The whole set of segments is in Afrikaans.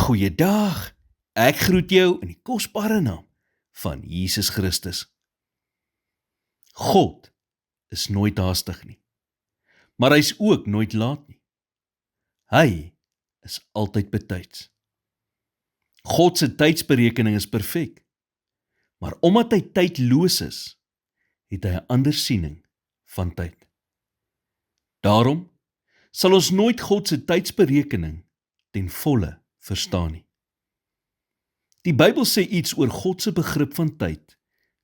Goeiedag, ek groet jou in die kosbare naam van Jesus Christus. God is nooit haastig nie, maar hy is ook nooit laat nie. Hy is altyd betyds. God se tydsberekening is perfek, maar omdat hy tydloos is, het hy 'n ander siening van tyd. Daarom sal ons nooit God se tydsberekening ten volle verstaan nie. Die Bybel sê iets oor God se begrip van tyd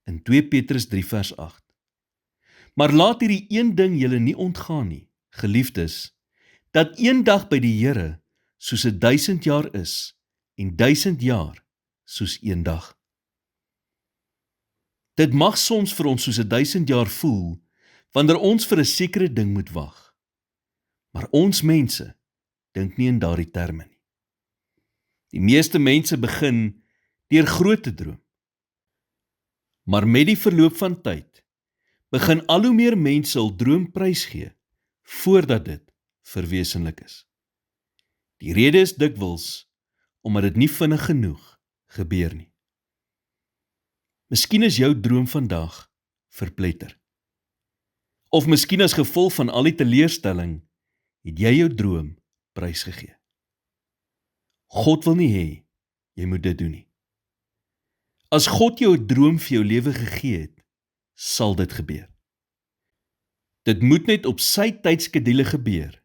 in 2 Petrus 3 vers 8. Maar laat hierdie een ding julle nie ontgaan nie, geliefdes, dat een dag by die Here soos 1000 jaar is en 1000 jaar soos een dag. Dit mag soms vir ons soos 1000 jaar voel, wanneer ons vir 'n sekere ding moet wag. Maar ons mense dink nie in daardie terme nie. Die meeste mense begin deur groot te droom. Maar met die verloop van tyd, begin al hoe meer mense hul droom prysgee, voordat dit verwesenlik is. Die rede is dikwels, omdat dit nie vinnig genoeg gebeur nie. Miskien is jou droom vandag verpletter. Of miskien as gevolg van al die teleurstelling, het jy jou droom prysgegee. God wil nie hê, jy moet dit doen nie. As God jou 'n droom vir jou lewe gegee het, sal dit gebeur. Dit moet net op sy tydskedule gebeur,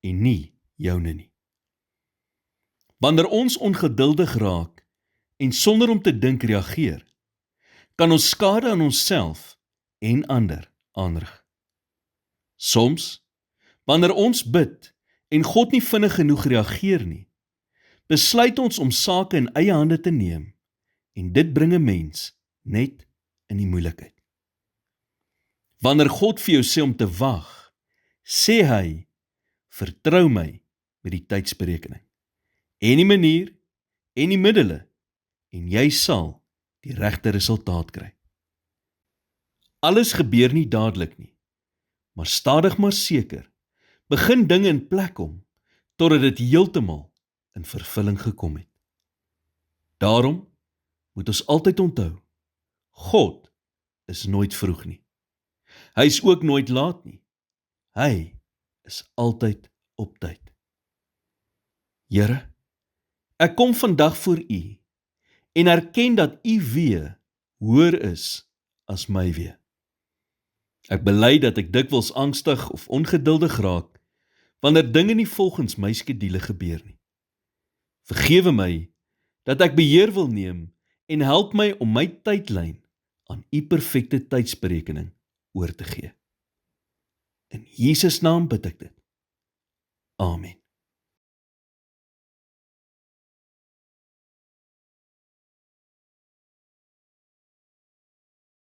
en nie joune nie. Wanneer ons ongeduldig raak, en sonder om te dink reageer, kan ons skade aan onsself en ander aanrig. Soms, wanneer ons bid, en God nie vinnig genoeg reageer nie, besluit ons om sake in eie hande te neem, en dit bring 'n mens net in die moeilikheid. Wanneer God vir jou sê om te wag, sê hy, vertrou my met die tydsberekening, en die manier, en die middele, en jy sal die regte resultaat kry. Alles gebeur nie dadelik nie, maar stadig maar seker, begin dinge in plek kom, totdat dit heeltemal in vervulling gekom het. Daarom moet ons altyd onthou, God is nooit vroeg nie. Hy is ook nooit laat nie. Hy is altyd op tyd. Here, ek kom vandag voor U en erken dat U wee hoër is as my wee. Ek bely dat ek dikwels angstig of ongeduldig raak, wanneer dinge nie volgens my skedule gebeur nie. Vergewe my dat ek beheer wil neem en help my om my tydlyn aan U perfekte tydsberekening oor te gee. In Jesus naam bid ek dit. Amen.